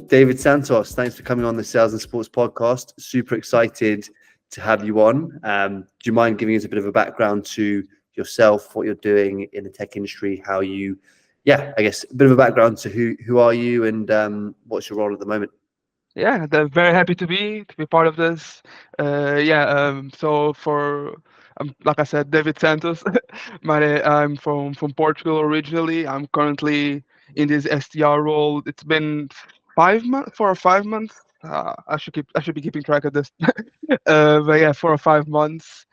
David Santos, thanks for coming on the Sales and Sports podcast. Super excited to have you on. Do you mind giving us a bit of a background to yourself, what you're doing in the tech industry, how you, I guess a bit of a background to who are you and what's your role at the moment? Yeah, they're very happy to be part of this. So like I said, David Santos. I'm from Portugal originally. I'm currently in this SDR role. It's been 5 months, 4 or 5 months. I should be keeping track of this. But yeah, 4 or 5 months.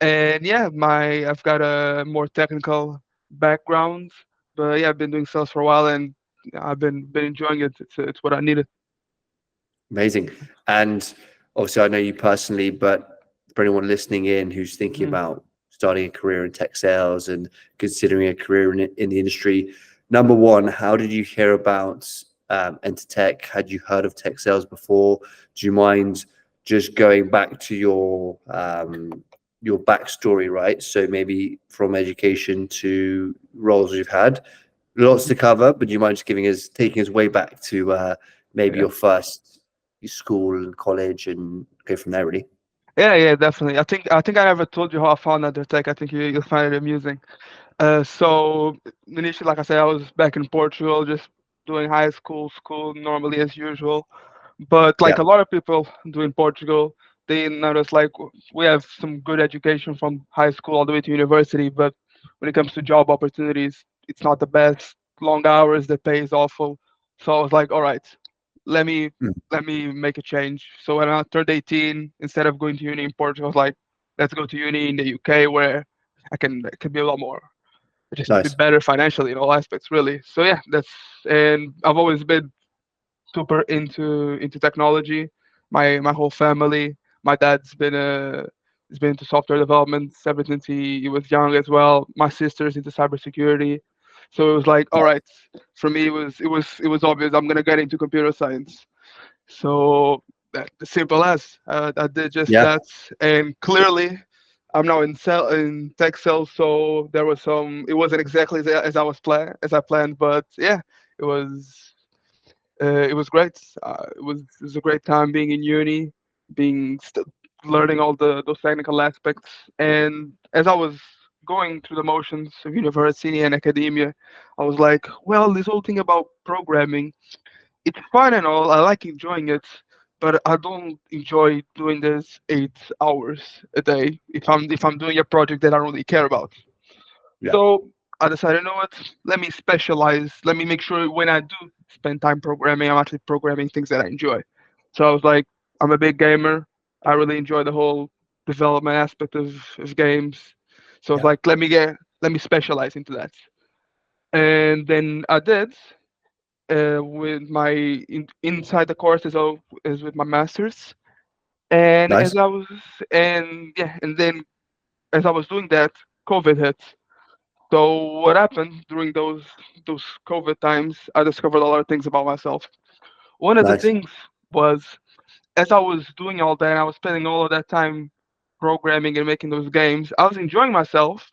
And yeah, my I've got a more technical background. But yeah, I've been doing sales for a while, and I've been enjoying it. It's what I needed. Amazing. And obviously, I know you personally, but for anyone listening in who's thinking Mhm. about starting a career in tech sales and considering a career in the industry, number one, how did you hear about Entr Tech? Had you heard of tech sales before? Do you mind just going back to your backstory, right? So maybe from education to roles you've had, lots to cover, but do you mind just taking us way back to maybe Yeah. your first school and college and go from there, really? Yeah, definitely. I think I never told you how I found Entr Tech. I think you'll find it amusing. So initially, like I said, I was back in Portugal, just doing high school normally as usual. But like Yeah. a lot of people do in Portugal, they notice like we have some good education from high school all the way to university, but when it comes to job opportunities, it's not the best. Long hours, the pay is awful. So I was like, all right, let me Mm. let me make a change. So when I turned 18, instead of going to uni in Portugal, I was like, let's go to uni in the UK where I can be a lot more just be Nice. better financially in all aspects, really. So yeah, and I've always been super into technology. My whole family, my dad's been has been into software development ever since he was young as well. My sister's into cybersecurity. So it was like, all Nice. right, for me it was obvious I'm gonna get into computer science. So that simple as I did just Yeah. that, and clearly I'm now in tech sales. So there was some. It wasn't exactly as I planned, but yeah, it was it was great. It was a great time being in uni, learning all those technical aspects, and as I was going through the motions of university and academia, I was like, well, this whole thing about programming, it's fun and all. I like enjoying it, but I don't enjoy doing this 8 hours a day if I'm doing a project that I don't really care about. Yeah. So I decided, you know what? Let me specialize. Let me make sure when I do spend time programming, I'm actually programming things that I enjoy. So I was like, I'm a big gamer. I really enjoy the whole development aspect of games. So I was Yeah. like, let me specialize into that. And then I did with my inside the course as with my masters. And Nice. then as I was doing that, COVID hit. So what happened during those COVID times, I discovered a lot of things about myself. One of the Nice. things was as I was doing all that, I was spending all of that time programming and making those games. I was enjoying myself,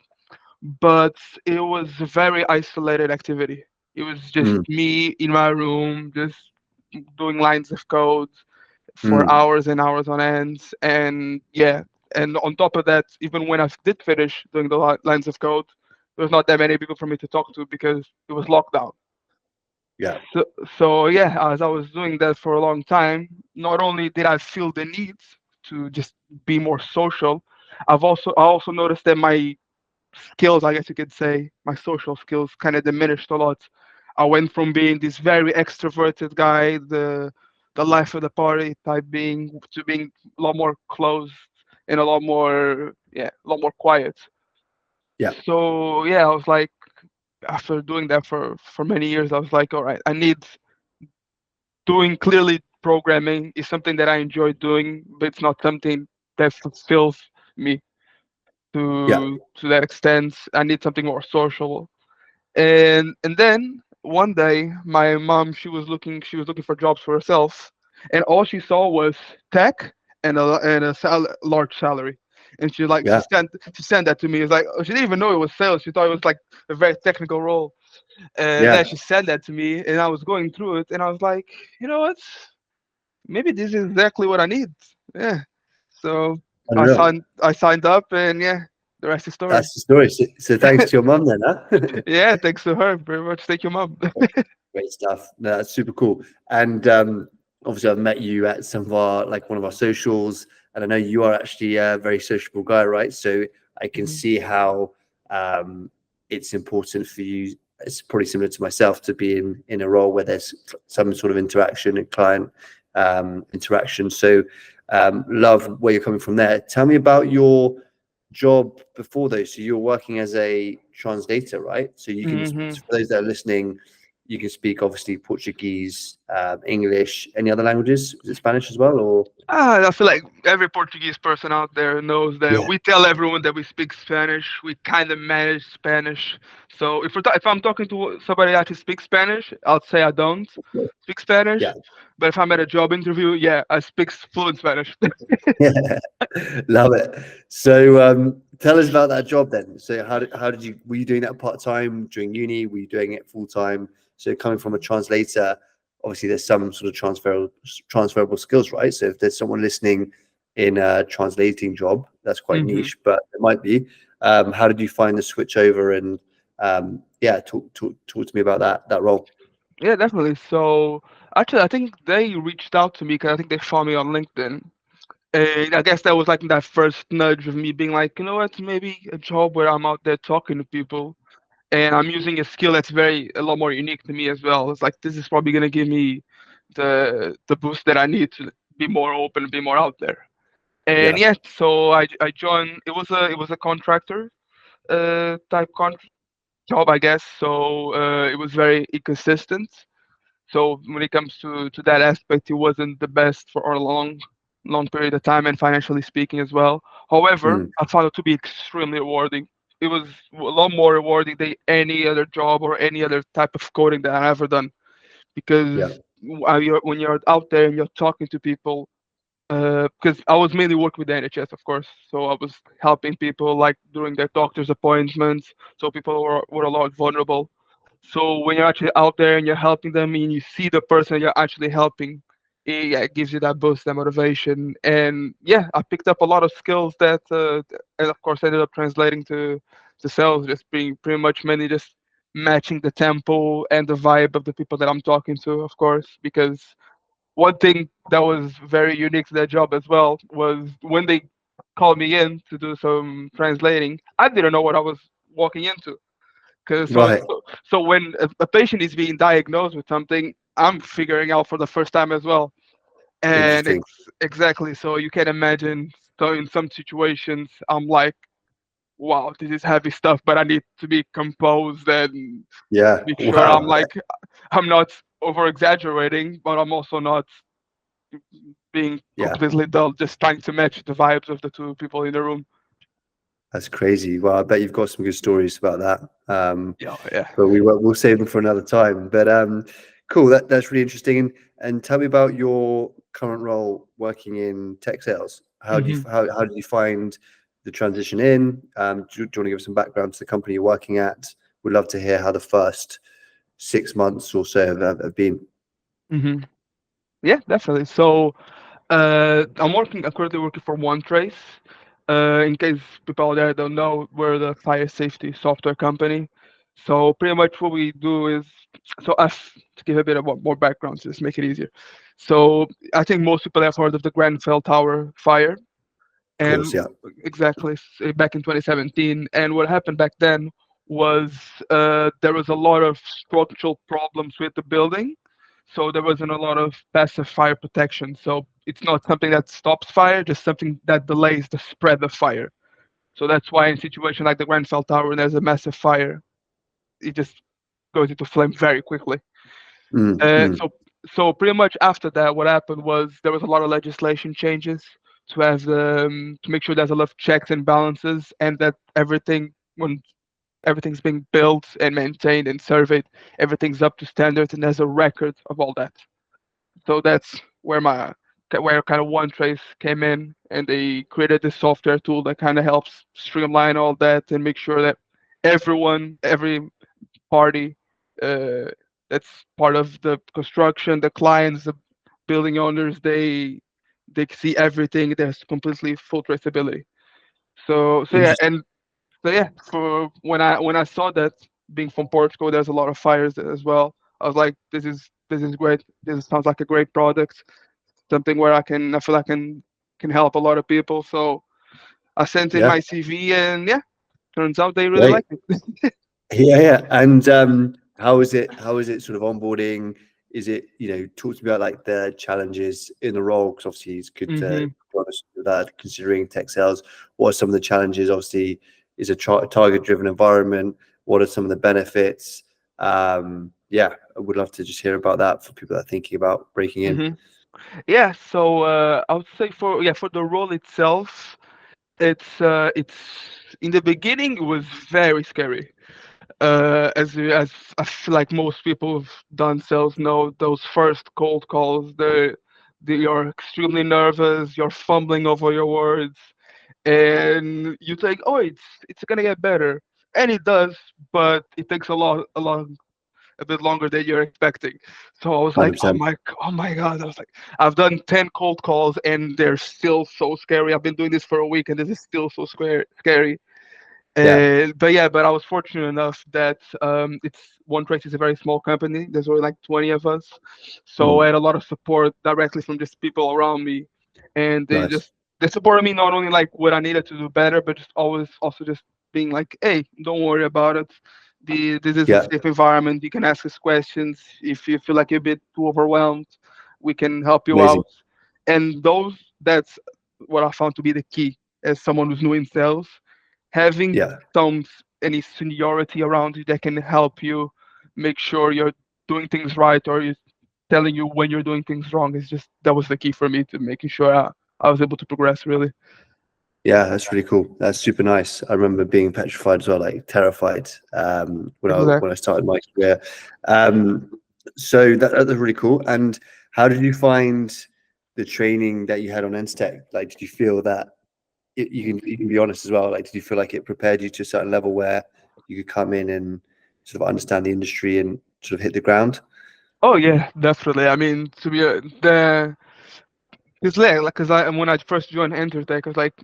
but it was a very isolated activity. It was just Mm. me in my room, just doing lines of code for Mm. hours and hours on end. And yeah, and on top of that, even when I did finish doing the lines of code, there was not that many people for me to talk to because it was lockdown. Yeah. So, so yeah, as I was doing that for a long time, not only did I feel the need to just be more social, I also noticed that my skills, I guess you could say, my social skills kind of diminished a lot. I went from being this very extroverted guy, the life of the party type being, to being a lot more closed and a lot more quiet. Yeah. So yeah, I was like, after doing that for many years, I was like, all right, I need doing clearly programming is something that I enjoy doing, but it's not something that fulfills me Yeah. to that extent. I need something more social. And then one day my mom she was looking for jobs for herself, and all she saw was tech and a large salary. And she like she Yeah. sent she sent that to me. It's like she didn't even know it was sales. She thought it was like a very technical role. And then Yeah, she said that to me, and I was going through it, and I was like, you know what? Maybe this is exactly what I need. Yeah. So unreal. I signed up, and yeah, the rest is story. That's the story. So thanks to your mum then, huh? Yeah, thanks to her very much. Thank you, mom. Great stuff. No, that's super cool. And obviously, I've met you at some of our, like one of our socials, and I know you are actually a very sociable guy, right? So I can Mhm. see how it's important for you. It's probably similar to myself to be in a role where there's some sort of interaction and client interaction. So love where you're coming from there. Tell me about your job before those. So you were working as a translator, right? So you can, Mhm. for those that are listening, you can speak obviously Portuguese, English, any other languages? Is it Spanish as well, or? I feel like every Portuguese person out there knows that Yeah, we tell everyone that we speak Spanish. We kind of manage Spanish. So if I'm talking to somebody that actually speaks Spanish, I'll say I don't speak Spanish. yeah, But if I'm at a job interview, yeah, I speak fluent Spanish. yeah. Love it. So tell us about that job then. So how did you, were you doing that part time during uni? Were you doing it full time? So coming from a translator, obviously there's some sort of transferable skills, right? So if there's someone listening in a translating job, that's quite Hmm. niche, but it might be. How did you find the switch over? And yeah, talk to me about that role. Yeah, definitely. So actually, I think they reached out to me because I think they found me on LinkedIn. And I guess that was like that first nudge of me being like, you know what, maybe a job where I'm out there talking to people and I'm using a skill that's a lot more unique to me as well. It's like this is probably gonna give me the boost that I need to be more open, be more out there. And Yeah. yeah, so I joined. It was a contractor type job, I guess. So it was very inconsistent. So when it comes to that aspect, it wasn't the best for a long period of time and financially speaking as well. However, Mm, I found it to be extremely rewarding. It was a lot more rewarding than any other job or any other type of coding that I've ever done because yeah. when you're out there and you're talking to people, because I was mainly working with the NHS, of course, so I was helping people like during their doctor's appointments, so people were a lot vulnerable. So when you're actually out there and you're helping them and you see the person you're actually helping, yeah, it gives you that boost, that motivation. And yeah, I picked up a lot of skills that, and of course, ended up translating to sales, just being pretty much mainly just matching the tempo and the vibe of the people that I'm talking to, of course, because one thing that was very unique to that job as well was when they called me in to do some translating, I didn't know what I was walking into. Cause Right. so when a patient is being diagnosed with something, I'm figuring out for the first time as well. And Interesting. exactly, so you can imagine. So in some situations, I'm like, wow, this is heavy stuff, but I need to be composed and Yeah. make sure I'm Wow. like, I'm not over exaggerating, but I'm also not being Yeah. completely dull, just trying to match the vibes of the two people in the room. That's crazy. Well, I bet you've got some good stories about that. Yeah, yeah. But we'll save them for another time. But cool. That's really interesting. And tell me about your current role working in tech sales. Hmm. How did you find the transition in? Do you want to give us some background to the company you're working at? We'd love to hear how the first 6 months or so have been. Hmm. Yeah, definitely. So I'm currently working for OneTrace. In case people out there don't know, we're the fire safety software company. So pretty much what we do is, so us to give a bit of more background to just make it easier. So I think most people have heard of the Grenfell Tower fire, Of course, and yeah. exactly back in 2017. And what happened back then was there was a lot of structural problems with the building, so there wasn't a lot of passive fire protection. So it's not something that stops fire, just something that delays the spread of fire. So that's why in a situation like the Grenfell Tower, when there's a massive fire, it just goes into flame very quickly. Mm, Uh, mm. so so pretty much after that, what happened was there was a lot of legislation changes to make sure there's a lot of checks and balances, and that when everything's being built and maintained and surveyed, everything's up to standard and there's a record of all that. So that's where kind of OneTrace came in, and they created this software tool that kind of helps streamline all that and make sure that every party Uh, that's part of the construction. The clients, the building owners, they see everything. There's completely full traceability. So yeah, Interesting. and so yeah, for when I saw that being from Portugal, there's a lot of fires there as well. I was like, this is great. This sounds like a great product, something where I feel I can help a lot of people. So I sent in Yeah, my CV, and yeah, turns out they really great. like it. Yeah, yeah. And how is it? How is it sort of onboarding? Is it, talk to me about like the challenges in the role? Because obviously it's good to hmm be honest with that. Considering tech sales, what are some of the challenges? Obviously, is a target-driven environment. What are some of the benefits? Yeah, I would love to just hear about that for people that are thinking about breaking in. hmm Yeah. So I would say for the role itself, it's in the beginning it was very scary. As I feel like most people who've done sales know, those first cold calls, you're extremely nervous, you're fumbling over your words, and you think, oh, it's gonna get better, and it does, but it takes a bit longer than you're expecting. So I was like, 100%. oh my god! I was like, I've done 10 cold calls, and they're still so scary. I've been doing this for a week, and this is still so scary. Yeah. But yeah, but I was fortunate enough that it's One Trace is a very small company. There's only like 20 of us, so Mm, I had a lot of support directly from just people around me, and nice. they supported me not only like what I needed to do better, but just always also just being like, hey, don't worry about it. This is a Yeah. safe environment. You can ask us questions if you feel like you're a bit too overwhelmed. We can help you Amazing. out, and that's what I found to be the key as someone who's new in sales, having Yeah. some any seniority around you that can help you make sure you're doing things right, or is telling you when you're doing things wrong, is just that was the key for me to making sure I was able to progress really. Yeah, that's really cool. That's super nice. I remember being petrified as well, like terrified, when I Exactly. started my career. Um, so that's really cool. And how did you find the training that you had on Entr Tech? Like, did you feel that you can be honest as well? Like, did you feel like it prepared you to a certain level where you could come in and sort of understand the industry and sort of hit the ground? Oh yeah, definitely. I mean, to be the it's like because I when I first joined Entr Tech, I was like,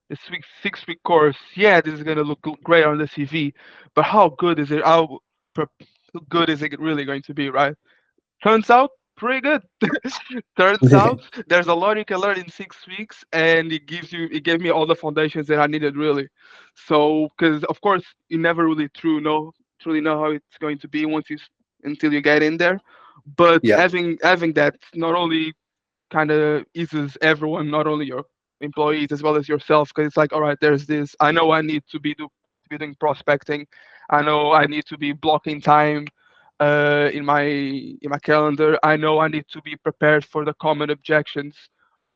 this 6 week course, yeah, this is gonna look great on the CV, but how good is it? How good is it really going to be, right? Turns out pretty good. Turns out there's a lot you can learn in 6 weeks, and it gave me all the foundations that I needed really. So, because of course you never really truly know how it's going to be until you get in there, but Yeah, having that not only kind of eases everyone, not only your employees as well as yourself, because it's like, all right, there's this. I know I need to be doing prospecting. I know I need to be blocking time in my calendar. I know I need to be prepared for the common objections.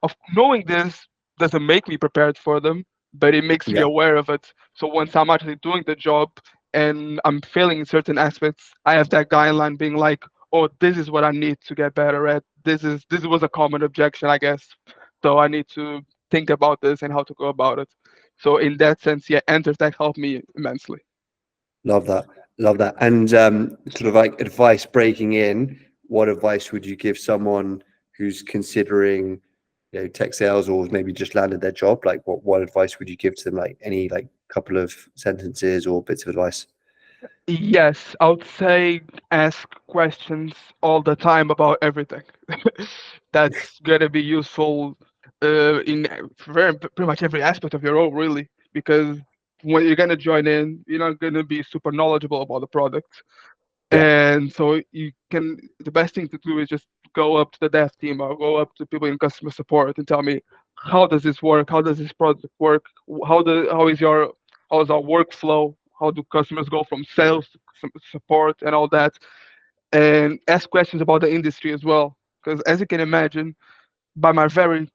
Of knowing this doesn't make me prepared for them, but it makes me yeah, aware of it. So once I'm actually doing the job and I'm failing in certain aspects, I have that guideline being like, oh, this is what I need to get better at. This was a common objection, I guess. So I need to think about this and how to go about it. So in that sense, yeah, Entr Tech helped me immensely. love that, love that. And sort of like advice breaking in. What advice would you give someone who's considering, tech sales or maybe just landed their job? Like, what advice would you give to them? Like any like couple of sentences or bits of advice? Yes, I would say ask questions all the time about everything. That's gonna be useful in pretty much every aspect of your role, really, because when you're gonna join in, you're not gonna be super knowledgeable about the product. Yeah, And so the best thing to do is just go up to the dev team or go up to people in customer support and tell me, how does this work? How does this product work? How is our workflow? How do customers go from sales to support and all that? And ask questions about the industry as well. Because as you can imagine, by my very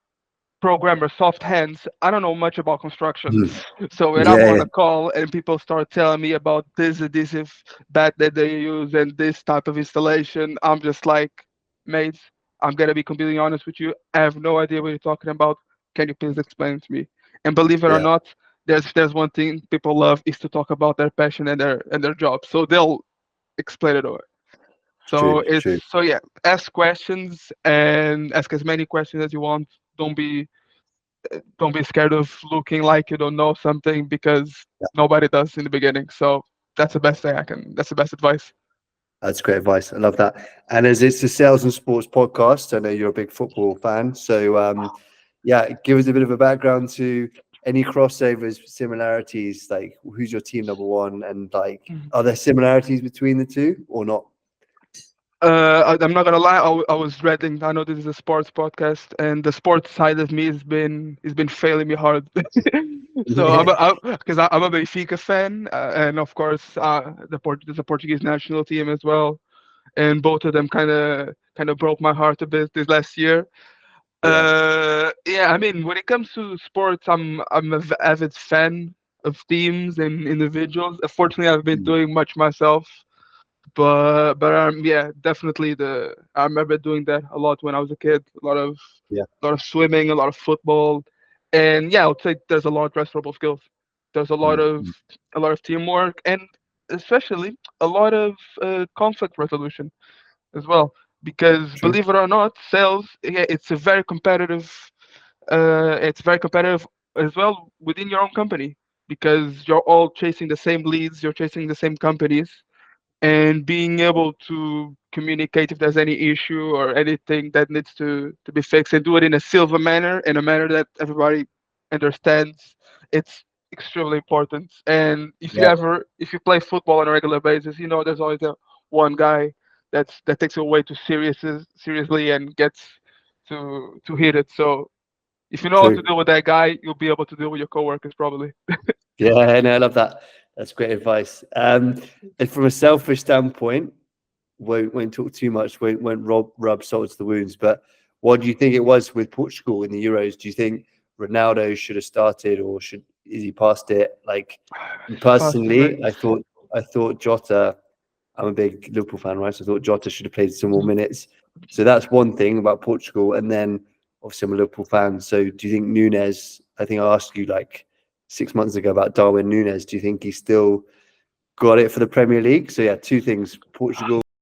programmer soft hands, I don't know much about construction. Mhm. So when I'm Yeah, on yeah, a call and people start telling me about this adhesive bat that they use and this type of installation, I'm just like, mate, I'm gonna be completely honest with you. I have no idea what you're talking about. Can you please explain it to me? And believe it or yeah. not, there's one thing people love is to talk about their passion and their job. So they'll explain it away. So True, it's true. so yeah, ask questions and ask as many questions as you want. Don't be don't be scared of looking like you don't know something because nobody does in the beginning. So that's the best thing I can. That's the best advice. That's great advice. I love that. And as it's a sales and sports podcast, I know you're a big football fan. So, yeah, give us a bit of a background to any crossovers, similarities, like who's your team number one, and like, Mhm. are there similarities between the two or not? I'm not gonna lie. I was reading. I know this is a sports podcast, and the sports side of me has been failing me hard. So Yeah, because I'm a Benfica fan, and of course, there's a Portuguese national team as well, and both of them kind of broke my heart a bit this last year. yeah, Yeah, I mean, when it comes to sports, I'm an avid fan of teams and individuals. Unfortunately, I've been mm, doing much myself, but yeah, definitely I remember doing that a lot when I was a kid. yeah, A lot of swimming, a lot of football, and yeah, I would say there's a lot of transferable skills. There's mm. a lot of teamwork, and especially a lot of conflict resolution as well. Because True. believe it or not, sales, yeah, it's very competitive as well within your own company because you're all chasing the same leads, you're chasing the same companies, and being able to communicate if there's any issue or anything that needs to be fixed and do it in a silver manner, in a manner that everybody understands. It's extremely important. And Yeah, if you play football on a regular basis, you know there's always one guy that takes it way too seriously and gets to hit it. So if you know how to true. deal with that guy, you'll be able to deal with your coworkers probably. Yeah, no, I love that. That's great advice. And from a selfish standpoint, won't talk too much, won't rub salt to the wounds. But what do you think it was with Portugal in the Euros? Do you think Ronaldo should have started, or is he past it? Like Past his personally, age. I thought Jota. I'm a big Liverpool fan, right? So I thought Jota should have played some more minutes. So that's one thing about Portugal. And then obviously I'm a Liverpool fan. So do you think Nunes? I think I asked you like 6 months ago about Darwin Nunes. Do you think he's still got it for the Premier League? So yeah, two things: Portugal